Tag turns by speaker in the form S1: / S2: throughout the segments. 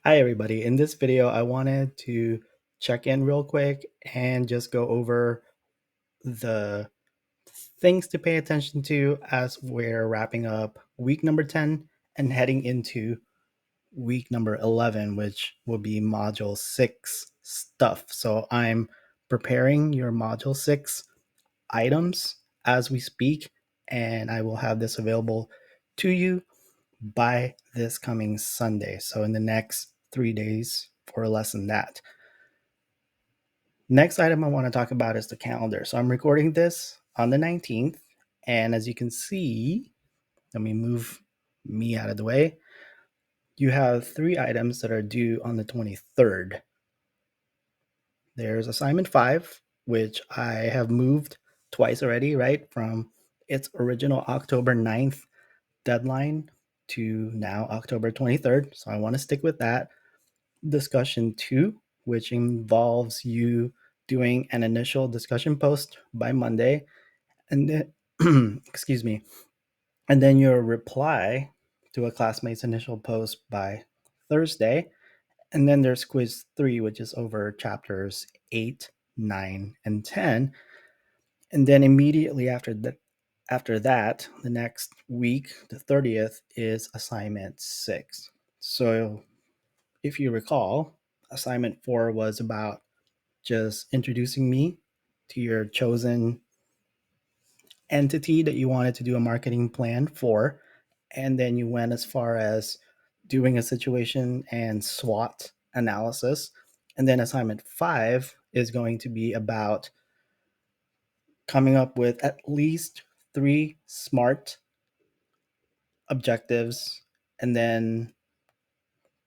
S1: Hi, everybody. In this video, I wanted to check in real quick and just go over the things to pay attention to as we're wrapping up week number 10 and heading into week number 11, which will be module 6 stuff. So I'm preparing your module 6 items as we speak, and I will have this available to you by this coming Sunday. So in the next 3 days or less than that. Next item I want to talk about is the calendar. So I'm recording this on the 19th. And as you can see, let me move me out of the way. You have 3 items that are due on the 23rd. There's assignment 5, which I have moved twice already, right? From its original October 9th deadline to now October 23rd. So I want to stick with that. Discussion 2, which involves you doing an initial discussion post by Monday, and then excuse me, and then your reply to a classmate's initial post by Thursday. And then there's quiz 3, which is over chapters 8, 9, and 10. And then immediately after that, the next week, the 30th, is assignment 6. So if you recall, assignment 4 was about just introducing me to your chosen entity that you wanted to do a marketing plan for. And then you went as far as doing a situation and SWOT analysis. And then assignment 5 is going to be about coming up with at least 3 SMART objectives, and then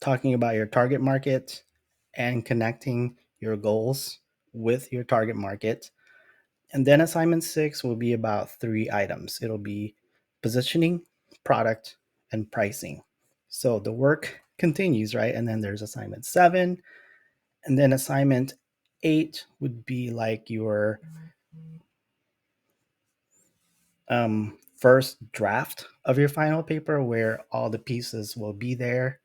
S1: talking about your target market and connecting your goals with your target market. And then assignment 6 will be about 3 items. It'll be positioning, product, and pricing. So the work continues, right? And then there's assignment 7. And then assignment 8 would be like your first draft of your final paper where all the pieces will be there.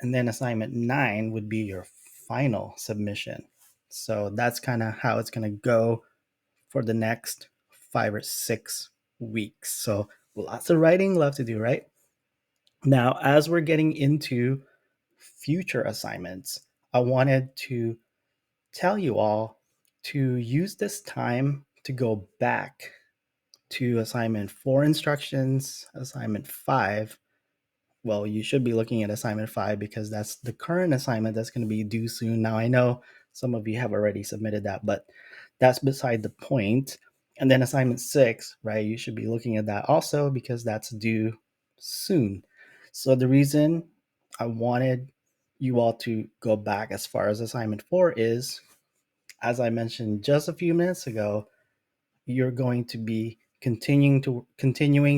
S1: And then assignment 9 would be your final submission. So that's kind of how it's going to go for the next 5 or 6 weeks. So lots of writing left to do, right? Now, as we're getting into future assignments, I wanted to tell you all to use this time to go back to assignment 4 instructions, assignment 5. Well, you should be looking at assignment 5 because that's the current assignment that's going to be due soon. Now, I know some of you have already submitted that, but that's beside the point. And then assignment 6, right? You should be looking at that also because that's due soon. So the reason I wanted you all to go back as far as assignment 4 is, as I mentioned just a few minutes ago, you're going to be continuing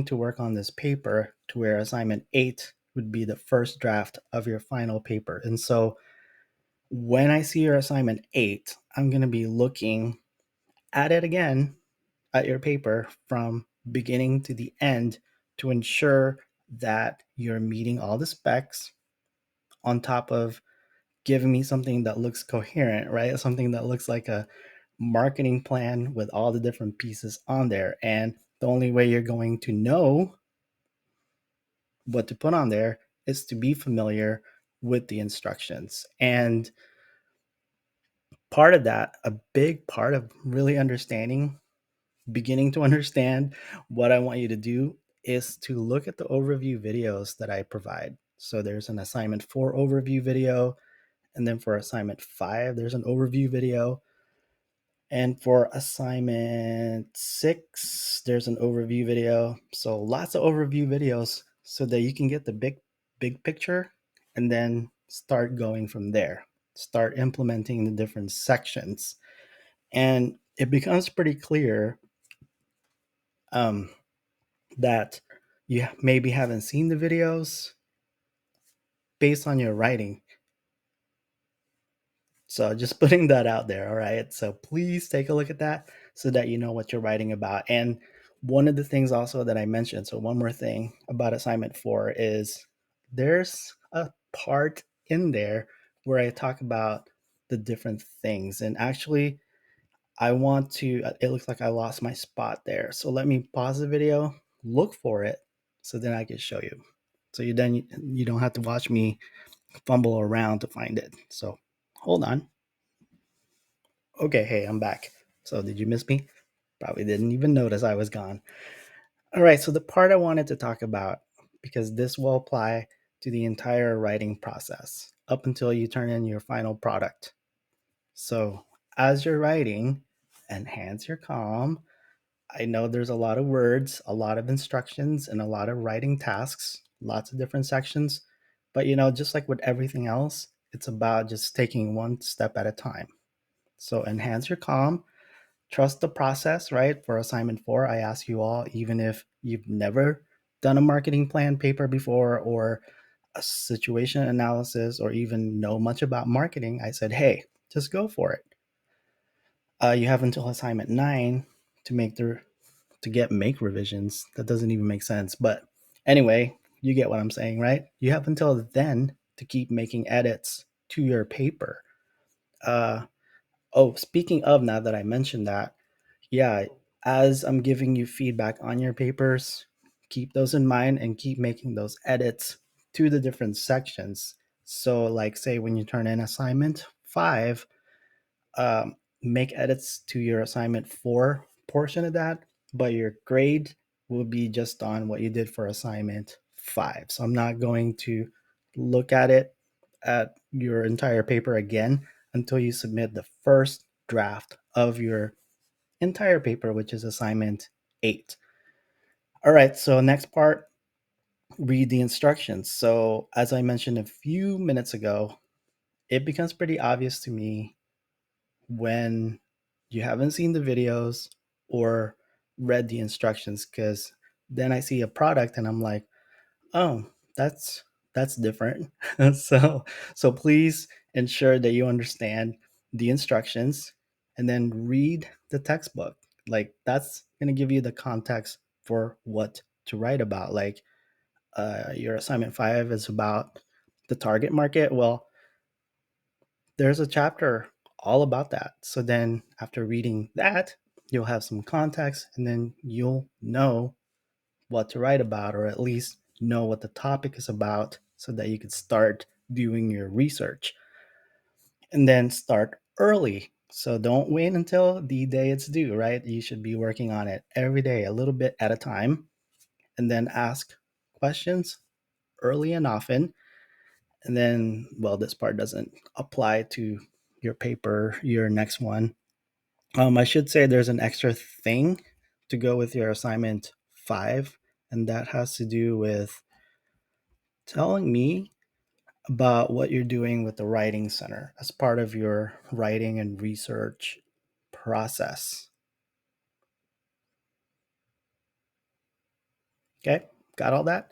S1: to work on this paper to where assignment 8 would be the first draft of your final paper. And so when I see your assignment 8, I'm going to be looking at it again, at your paper from beginning to the end, to ensure that you're meeting all the specs, on top of giving me something that looks coherent, right? Something that looks like a marketing plan with all the different pieces on there. And the only way you're going to know what to put on there is to be familiar with the instructions. And part of that, a big part of really beginning to understand what I want you to do, is to look at the overview videos that I provide. So there's an assignment 4 overview video, and then for assignment 5, there's an overview video. And for assignment 6, there's an overview video. So lots of overview videos so that you can get the big picture and then start going from there. Start implementing the different sections. And it becomes pretty clear um, that you maybe haven't seen the videos based on your writing. So just putting that out there, all right? So please take a look at that so that you know what you're writing about. And one of the things also that I mentioned, so one more thing about assignment 4 is there's a part in there where I talk about the different things. And actually, I want to, it looks like I lost my spot there. So let me pause the video, look for it, so then I can show you. So you don't have to watch me fumble around to find it. So hold on. Okay, hey, I'm back. So did you miss me? Probably didn't even notice I was gone. All right, so the part I wanted to talk about, because this will apply to the entire writing process up until you turn in your final product. So as you're writing, enhance your calm. I know there's a lot of words, a lot of instructions, and a lot of writing tasks, lots of different sections. But just like with everything else, it's about just taking one step at a time. So enhance your calm, trust the process, right? For assignment 4, I ask you all, even if you've never done a marketing plan paper before or a situation analysis or even know much about marketing, I said, hey, just go for it. You have until assignment 9 to make revisions. That doesn't even make sense. But anyway, you get what I'm saying, right? You have until then to keep making edits to your paper. Oh, speaking of, now that I mentioned that, yeah, as I'm giving you feedback on your papers, keep those in mind and keep making those edits to the different sections. So, like, say when you turn in assignment 5, make edits to your assignment 4 portion of that, but your grade will be just on what you did for assignment 5. So I'm not going to look at your entire paper again until you submit the first draft of your entire paper, which is assignment 8. All right, so next part, read the instructions. So as I mentioned a few minutes ago, it becomes pretty obvious to me when you haven't seen the videos or read the instructions, because then I see a product and I'm like, oh, that's different. so so please ensure that you understand the instructions and then read the textbook. Like, that's going to give you the context for what to write about. Like, your assignment 5 is about the target market. Well, there's a chapter all about that. So then after reading that, you'll have some context and then you'll know what to write about, or at least know what the topic is about, so that you could start doing your research. And then start early. So don't wait until the day it's due, right? You should be working on it every day, a little bit at a time, and then ask questions early and often. And then, well, this part doesn't apply to your paper, your next one. I should say there's an extra thing to go with your assignment 5, and that has to do with telling me about what you're doing with the writing center as part of your writing and research process. Okay, got all that?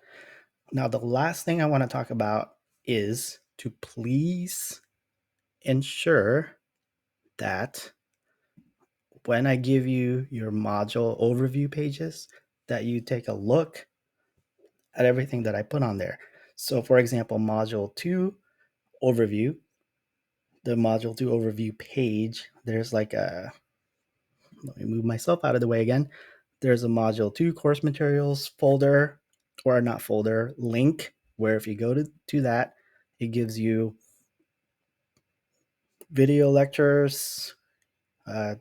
S1: Now, the last thing I want to talk about is to please ensure that when I give you your module overview pages, that you take a look at everything that I put on there. So, for example, module 2 overview, the module 2 overview page, there's like a, let me move myself out of the way again. There's a module 2 course materials folder, or not folder, link, where if you go to that, it gives you video lectures, uh,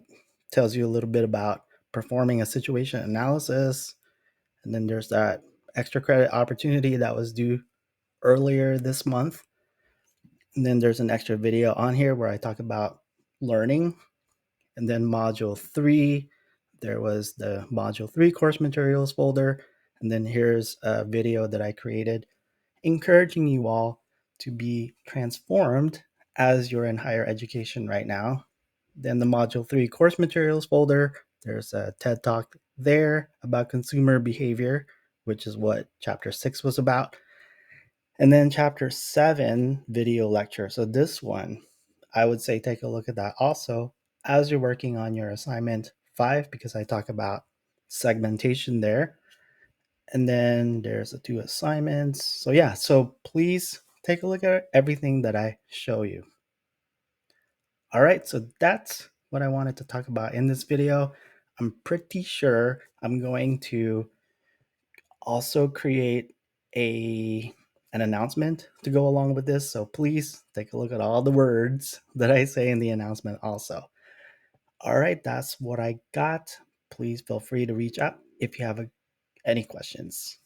S1: tells you a little bit about performing a situation analysis. And then there's that extra credit opportunity that was due earlier this month. And then there's an extra video on here where I talk about learning. And then module 3, there was the module 3 course materials folder. And then here's a video that I created encouraging you all to be transformed as you're in higher education right now. Then the module 3 course materials folder, there's a TED talk there about consumer behavior, which is what chapter 6 was about. And then chapter 7 video lecture. So this one, I would say take a look at that also as you're working on your assignment 5, because I talk about segmentation there. And then there's the 2 assignments. So yeah, so please take a look at everything that I show you. All right, so that's what I wanted to talk about in this video. I'm pretty sure I'm going to also create an announcement to go along with this. So please take a look at all the words that I say in the announcement also. All right, that's what I got. Please feel free to reach out if you have any questions.